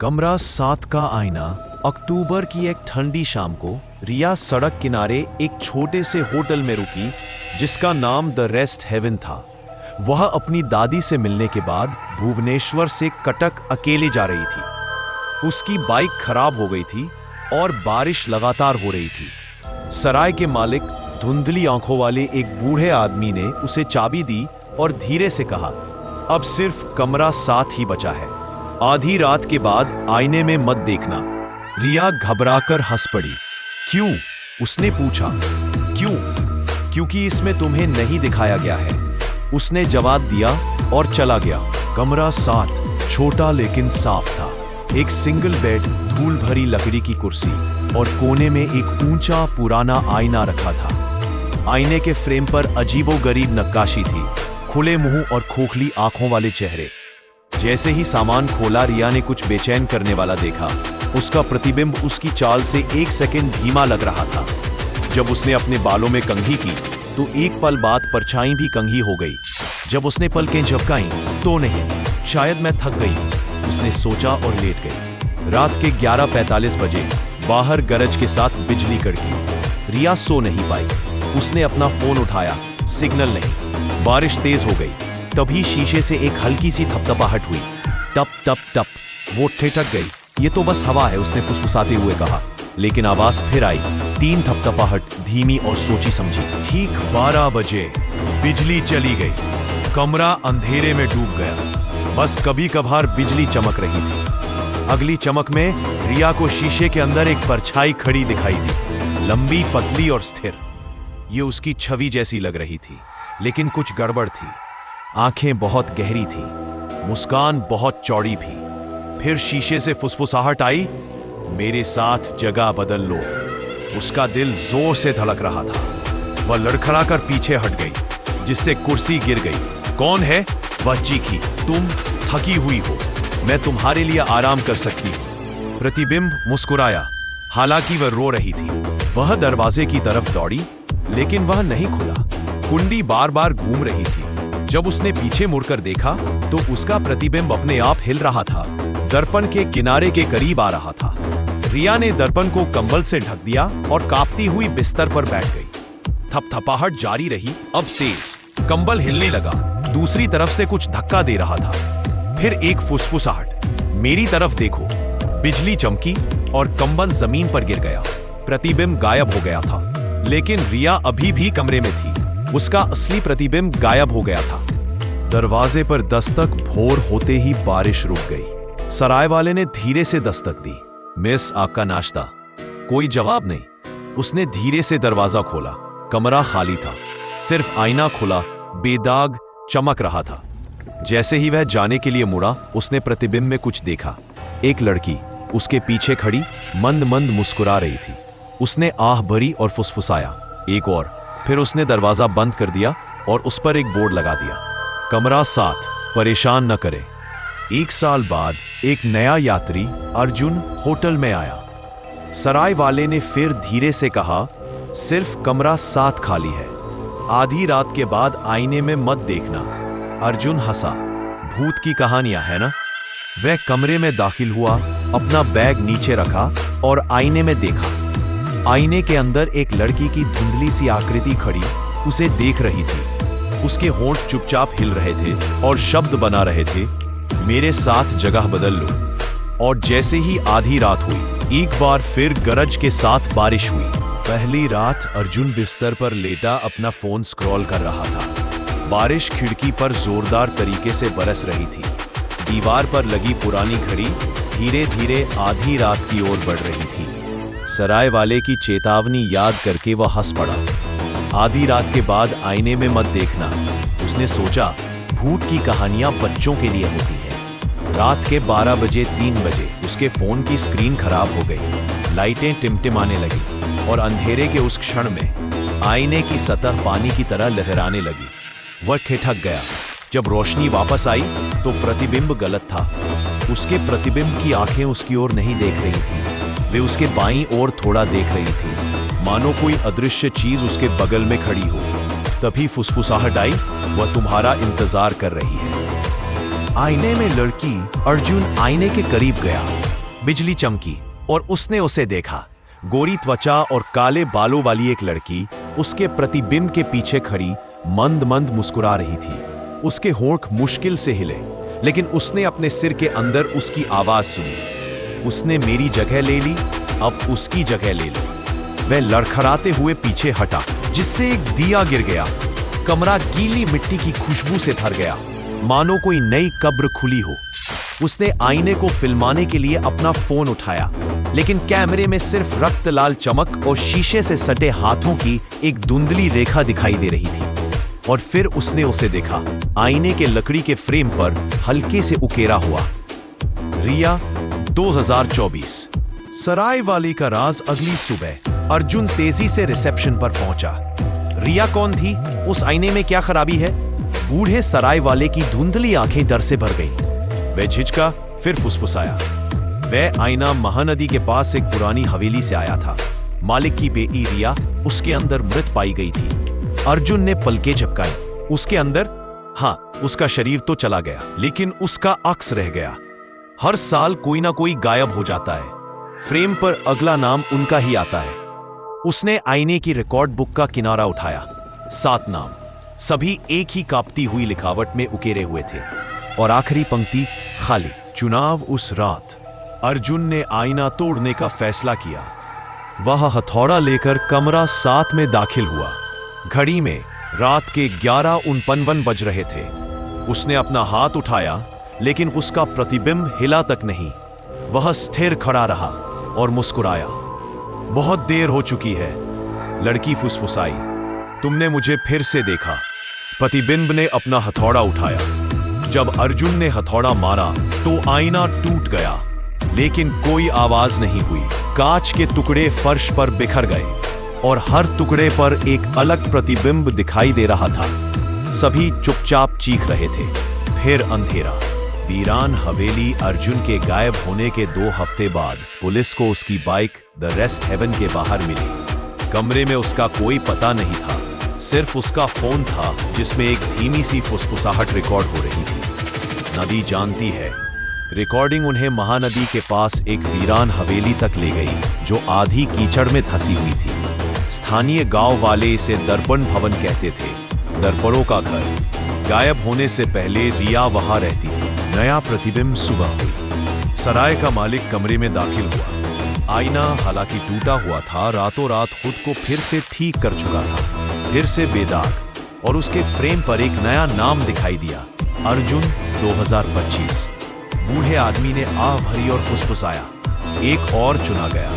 कमरा 7 का आईना। अक्टूबर की एक ठंडी शाम को रिया सड़क किनारे एक छोटे से होटल में रुकी जिसका नाम द रेस्ट हेवन था। वह अपनी दादी से मिलने के बाद भुवनेश्वर से कटक अकेले जा रही थी। उसकी बाइक खराब हो गई थी और बारिश लगातार हो रही थी। सराय के मालिक धुंधली आंखों वाले एक बूढ़े आदमी ने उसे चाबी दी और धीरे से कहा, अब सिर्फ कमरा 7 ही बचा है। आधी रात के बाद आईने में मत देखना। रिया घबराकर हंस पड़ी। क्यों? उसने पूछा। क्यों? क्योंकि इसमें तुम्हें नहीं दिखाया गया है, उसने जवाब दिया और चला गया। कमरा 7 छोटा लेकिन साफ था। एक सिंगल बेड, धूल भरी लकड़ी की कुर्सी और कोने में एक ऊंचा पुराना आईना रखा था। आईने के फ्रेम पर अजीबोगरीब नक्काशी थी, खुले मुंह और खोखली आंखों वाले चेहरे। जैसे ही सामान खोला, रिया ने कुछ बेचैन करने वाला देखा। उसका प्रतिबिंब उसकी चाल से 1 सेकंड धीमा लग रहा था। जब उसने अपने बालों में कंघी की तो एक पल बाद परछाई भी कंघी हो गई। जब उसने पलकें झपकाई तो नहीं, शायद मैं थक गई, उसने सोचा और लेट गई। रात के 11:45 बजे बाहर गरज के साथ बिजली कड़की। रिया सो नहीं पाई। उसने अपना फोन उठाया, सिग्नल नहीं। बारिश तेज हो गई। तभी शीशे से एक हल्की सी थपथपाहट हुई। टप टप टप। वो ठिठक गई। ये तो बस हवा है, उसने फुसफुसाते हुए कहा। लेकिन आवाज फिर आई, 3 थपथपाहट, धीमी और सोची समझी। ठीक 12 बजे बिजली चली गई। कमरा अंधेरे में डूब गया। बस कभी कभार बिजली चमक रही थी। अगली चमक में रिया को शीशे के अंदर एक परछाई खड़ी दिखाई दी, लंबी, पतली और स्थिर। ये उसकी छवि जैसी लग रही थी, लेकिन कुछ गड़बड़ थी। आंखें बहुत गहरी थी, मुस्कान बहुत चौड़ी भी। फिर शीशे से फुसफुसाहट आई, मेरे साथ जगह बदल लो। उसका दिल जोर से धड़क रहा था। वह लड़खड़ाकर पीछे हट गई, जिससे कुर्सी गिर गई। कौन है? वह चीखी। तुम थकी हुई हो, मैं तुम्हारे लिए आराम कर सकती हूं। प्रतिबिंब मुस्कुराया, हालांकि वह रो रही थी। वह दरवाजे की तरफ दौड़ी, लेकिन वह नहीं खुला। कुंडी बार बार घूम रही थी। जब उसने पीछे मुड़कर देखा तो उसका प्रतिबिंब अपने आप हिल रहा था, दर्पण के किनारे के करीब आ रहा था। रिया ने दर्पण को कंबल से ढक दिया और कांपती हुई बिस्तर पर बैठ गई। थपथपाहट जारी रही, अब तेज। कंबल हिलने लगा, दूसरी तरफ से कुछ धक्का दे रहा था। फिर एक फुसफुसाहट, मेरी तरफ देखो। बिजली चमकी और कंबल जमीन पर गिर गया। प्रतिबिंब गायब हो गया था, लेकिन रिया अभी भी कमरे में थी। उसका असली प्रतिबिंब गायब हो गया था। दरवाजे पर दस्तक। भोर होते ही बारिश रुक गई। सराय वाले ने धीरे से दस्तक दी। मिस, आपका नाश्ता। कोई जवाब नहीं। उसने धीरे से दरवाजा खोला। कमरा खाली था, सिर्फ आईना खुला, बेदाग चमक रहा था। जैसे ही वह जाने के लिए मुड़ा, उसने प्रतिबिंब में कुछ देखा। एक लड़की उसके पीछे खड़ी मंद मंद मुस्कुरा रही थी। उसने आह भरी और फुसफुसाया, एक और। फिर उसने दरवाजा बंद कर दिया और उस पर एक बोर्ड लगा दिया, कमरा 7, परेशान न करे। 1 साल बाद एक नया यात्री अर्जुन होटल में आया। सराय वाले ने फिर धीरे से कहा, सिर्फ कमरा 7 खाली है। आधी रात के बाद आईने में मत देखना। अर्जुन हंसा। भूत की कहानियां है ना? वह कमरे में दाखिल हुआ, अपना बैग नीचे रखा और आईने में देखा। आईने के अंदर एक लड़की की धुंधली सी आकृति खड़ी उसे देख रही थी। उसके होंठ चुपचाप हिल रहे थे और शब्द बना रहे थे, मेरे साथ जगह बदल लो। और जैसे ही आधी रात हुई, एक बार फिर गरज के साथ बारिश हुई। पहली रात अर्जुन बिस्तर पर लेटा अपना फोन स्क्रॉल कर रहा था। बारिश खिड़की पर जोरदार तरीके से बरस रही थी। दीवार पर लगी पुरानी घड़ी धीरे धीरे आधी रात की ओर बढ़ रही थी। सराय वाले की चेतावनी याद करके वह हंस पड़ा। आधी रात के बाद आईने में मत देखना। उसने सोचा, भूत की कहानियां बच्चों के लिए होती है। रात के 12 बजे 3 बजे उसके फोन की स्क्रीन खराब हो गई। लाइटें टिमटिमाने लगी और अंधेरे के उस क्षण में आईने की सतह पानी की तरह लहराने लगी। वह ठिठक गया। जब रोशनी वापस आई तो प्रतिबिंब गलत था। उसके प्रतिबिंब की आंखें उसकी ओर नहीं देख रही थी, वे उसके बाईं ओर थोड़ा देख रही थी, मानो कोई अदृश्य चीज उसके बगल में खड़ी हो। तभी फुसफुसाहट आई, वह तुम्हारा इंतजार कर रही है। आईने में लड़की। अर्जुन आईने के करीब गया। बिजली चमकी और उसने उसे देखा। गोरी त्वचा और काले बालों वाली एक लड़की उसके प्रतिबिंब के पीछे खड़ी मंद मंद मुस्कुरा रही थी। उसके होंठ मुश्किल से हिले, लेकिन उसने अपने सिर के अंदर उसकी आवाज सुनी। उसने मेरी जगह ले ली, अब उसकी जगह ले लो। वह लड़खड़ाते हुए पीछे हटा, जिससे एक दिया गिर गया। कमरा गीली मिट्टी की खुशबू से भर गया, मानो कोई नई कब्र खुली हो। उसने आईने को फिल्माने के लिए अपना फोन उठाया, लेकिन कैमरे में सिर्फ रक्त लाल चमक और शीशे से सटे हाथों की एक धुंधली रेखा दिखाई दे रही थी। और फिर उसने उसे देखा, आईने के लकड़ी के फ्रेम पर हल्के से उकेरा हुआ। रिया 2024। सराय वाली का राज। अगली सुबह अर्जुन तेजी से रिसेप्शन पर पहुंचा। रिया कौन थी? उस आईने में क्या खराबी है? बूढ़े सराय वाले की धुंधली आंखें डर से भर गईं। वह झिझका, फिर फुसफुसाया। वह आईना महानदी के पास एक पुरानी हवेली से आया था। मालिक की बेटी रिया उसके अंदर मृत पाई गई थी। अर्जुन ने पलकें झपकाई। उसके अंदर? हाँ, उसका शरीर तो चला गया, लेकिन उसका अक्स रह गया। हर साल कोई ना कोई गायब हो जाता है। फ्रेम पर अगला नाम उनका ही आता है। उसने आईने की रिकॉर्ड बुक का किनारा उठाया। 7 नाम, सभी एक ही कांपती हुई लिखावट में उकेरे हुए थे, और आखिरी पंक्ति खाली। चुनाव। उस रात अर्जुन ने आईना तोड़ने का फैसला किया। वह हथौड़ा लेकर कमरा 7 में दाखिल हुआ। घड़ी में रात के 11:49 बज रहे थे। उसने अपना हाथ उठाया, लेकिन उसका प्रतिबिंब हिला तक नहीं। वह स्थिर खड़ा रहा और मुस्कुराया। बहुत देर हो चुकी है, लड़की फुसफुसाई। तुमने मुझे फिर से देखा। प्रतिबिंब ने अपना हथौड़ा उठाया। जब अर्जुन ने हथौड़ा मारा तो आईना टूट गया, लेकिन कोई आवाज नहीं हुई। कांच के टुकड़े फर्श पर बिखर गए और हर टुकड़े पर एक अलग प्रतिबिंब दिखाई दे रहा था। सभी चुपचाप चीख रहे थे। फिर अंधेरा। वीरान हवेली। अर्जुन के गायब होने के 2 हफ्ते बाद पुलिस को उसकी बाइक द रेस्ट हेवन के बाहर मिली। कमरे में उसका कोई पता नहीं था, सिर्फ उसका फोन था जिसमें एक धीमी सी फुसफुसाहट रिकॉर्ड हो रही थी। नदी जानती है। रिकॉर्डिंग उन्हें महानदी के पास एक वीरान हवेली तक ले गई, जो आधी कीचड़ में धंसी हुई थी। स्थानीय गांव वाले इसे दर्पण भवन कहते थे, दर्पणों का घर। गायब होने से पहले रिया वहां रहती थी। नया प्रतिबिंब। सुबह हुई। सराय का मालिक कमरे में दाखिल हुआ। आईना हालांकि टूटा हुआ था, रातों रात खुद को फिर से ठीक कर चुका था, फिर से बेदाग, और उसके फ्रेम पर एक नया नाम दिखाई दिया, अर्जुन 2025। बूढ़े आदमी ने आह भरी और फुसफुसाया। एक और चुना गया।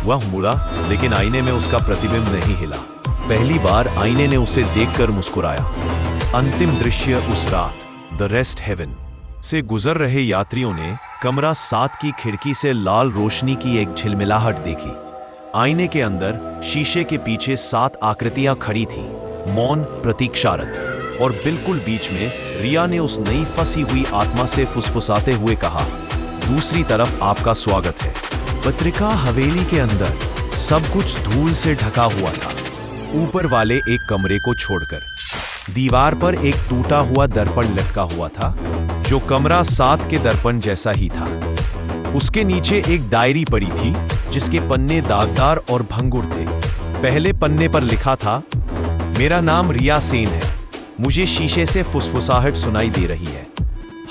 वह मुड़ा, लेकिन आईने में उसका प्रतिबिंब नहीं हिला। पहली बार आईने ने उसे देखकर मुस्कुराया। अंतिम दृश्य। उस रात द रेस्ट हेवन से गुजर रहे यात्रियों ने कमरा 7 की खिड़की से लाल रोशनी की एक झिलमिलाहट देखी। आईने के अंदर शीशे के पीछे 7 आकृतियां खड़ी थीं, मौन, प्रतीक्षारत, और बिल्कुल बीच में रिया ने उस नई फंसी हुई आत्मा से फुसफुसाते हुए कहा, दूसरी तरफ आपका स्वागत है। पत्रिका। हवेली के अंदर सब कुछ धूल से ढका हुआ था, ऊपर वाले एक कमरे को छोड़कर। दीवार पर एक टूटा हुआ दर्पण लटका हुआ था, जो कमरा 7 के दर्पण जैसा ही था। उसके नीचे एक डायरी पड़ी थी, जिसके पन्ने दागदार और भंगुर थे। पहले पन्ने पर लिखा था, मेरा नाम रिया सेन है। मुझे शीशे से फुसफुसाहट सुनाई दे रही है।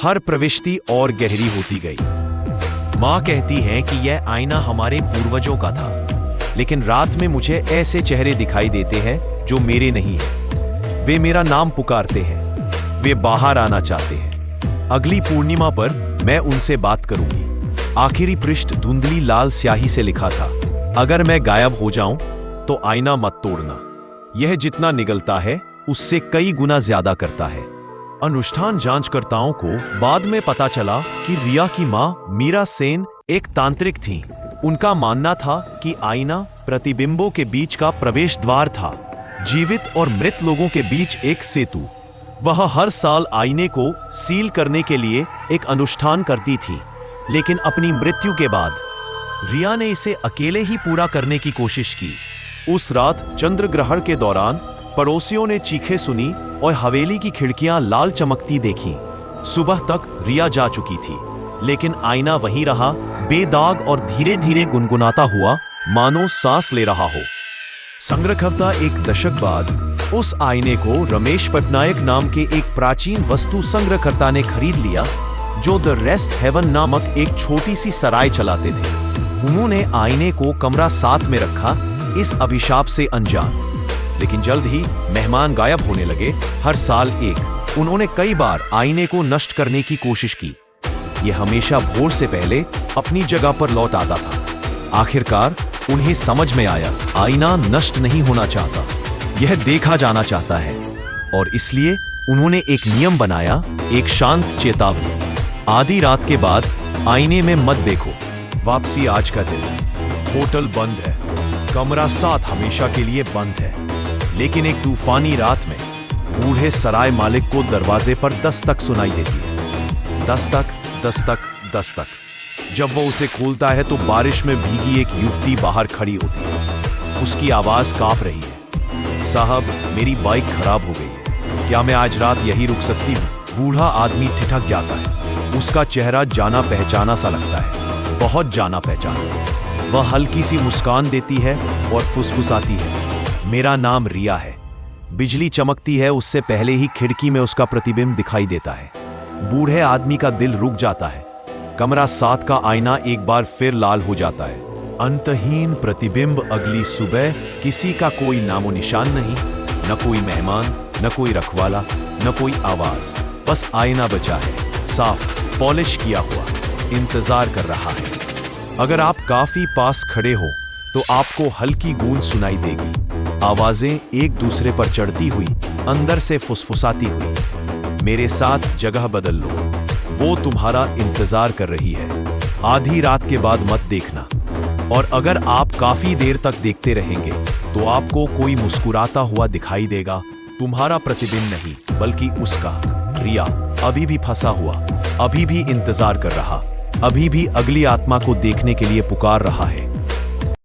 हर प्रविष्टि और गहरी होती गई। माँ कहती हैं कि यह आईना हमारे पूर्वजों का था, लेकिन रात में मुझे ऐसे चेहरे दिखाई देते हैं जो मेरे नहीं हैं। वे मेरा नाम पुकारते हैं। वे बाहर आना चाहते हैं। अगली पूर्णिमा पर मैं उनसे बात करूंगी। आखिरी पृष्ठ धुंधली लाल स्याही से लिखा था, अगर मैं गायब हो जाऊं तो आईना मत तोड़ना। यह जितना निगलता है उससे कई गुना ज्यादा करता है। अनुष्ठान जांचकर्ताओं को बाद में पता चला कि रिया की मां मीरा सेन एक तांत्रिक थी। उनका मानना था कि आईना प्रतिबिंबों के बीच का प्रवेश द्वार था, जीवित और मृत लोगों के बीच एक सेतु। वह हर साल आईने को सील करने के लिए एक अनुष्ठान करती थी, लेकिन अपनी मृत्यु के बाद रिया ने इसे अकेले ही पूरा करने की कोशिश की। उस रात चंद्र ग्रहण के दौरान पड़ोसियों ने चीखें सुनी और हवेली की खिड़कियां लाल चमकती देखीं। सुबह तक रिया जा चुकी थी, लेकिन आईना वहीं रहा, बेदाग और धीरे धीरे गुनगुनाता हुआ, मानो सांस ले रहा हो। संग्रहकर्ता एक दशक बाद उस आईने को रमेश पटनायक नाम के एक प्राचीन वस्तु संग्रहकर्ता ने खरीद लिया, जो द रेस्ट हेवन नामक एक छोटी सी सराय चलाते थे। उन्होंने आईने को कमरा 7 में रखा, इस अभिशाप से अनजान। लेकिन जल्द ही मेहमान गायब होने लगे, हर साल एक। उन्होंने कई बार आईने को नष्ट करने की कोशिश की। यह हमेशा भोर से पहले अपनी जगह पर लौट आता था। आखिरकार उन्हें समझ में आया, आईना नष्ट नहीं होना चाहता, यह देखा जाना चाहता है। और इसलिए उन्होंने एक नियम बनाया, एक शांत चेतावनी। आधी रात के बाद आईने में मत देखो। वापसी आज का दिन। होटल बंद है, कमरा 7 हमेशा के लिए बंद है। लेकिन एक तूफानी रात में बूढ़े सराय मालिक को दरवाजे पर दस्तक सुनाई देती है। दस्तक, दस्तक, दस्तक। जब वो उसे खोलता है तो बारिश में भीगी एक युवती बाहर खड़ी होती है। उसकी आवाज कांप रही है, साहब मेरी बाइक खराब हो गई है, क्या मैं आज रात यही रुक सकती हूँ? बूढ़ा आदमी ठिठक जाता है। उसका चेहरा जाना पहचाना सा लगता है, बहुत जाना पहचाना। वह हल्की सी मुस्कान देती है और फुसफुसाती है, मेरा नाम रिया है। बिजली चमकती है, उससे पहले ही खिड़की में उसका प्रतिबिंब दिखाई देता है। बूढ़े आदमी का दिल रुक जाता है। कमरा 7 का आईना एक बार फिर लाल हो जाता है। अंतहीन प्रतिबिंब। अगली सुबह किसी का कोई नामो निशान नहीं, न कोई मेहमान, न कोई रखवाला, न कोई आवाज। बस आईना बचा है, साफ, पॉलिश किया हुआ, इंतजार कर रहा है। अगर आप काफी पास खड़े हो तो आपको हल्की गूंज सुनाई देगी, आवाजें एक दूसरे पर चढ़ती हुई, अंदर से फुसफुसाती हुई, मेरे साथ जगह बदल लो, वो तुम्हारा इंतजार कर रही है। आधी रात के बाद मत देखना। और अगर आप काफी देर तक देखते रहेंगे तो आपको कोई मुस्कुराता हुआ दिखाई देगा, तुम्हारा प्रतिबिंब नहीं बल्कि उसका। रिया अभी भी फंसा हुआ, अभी भी इंतजार कर रहा, अभी भी अगली आत्मा को देखने के लिए पुकार रहा है।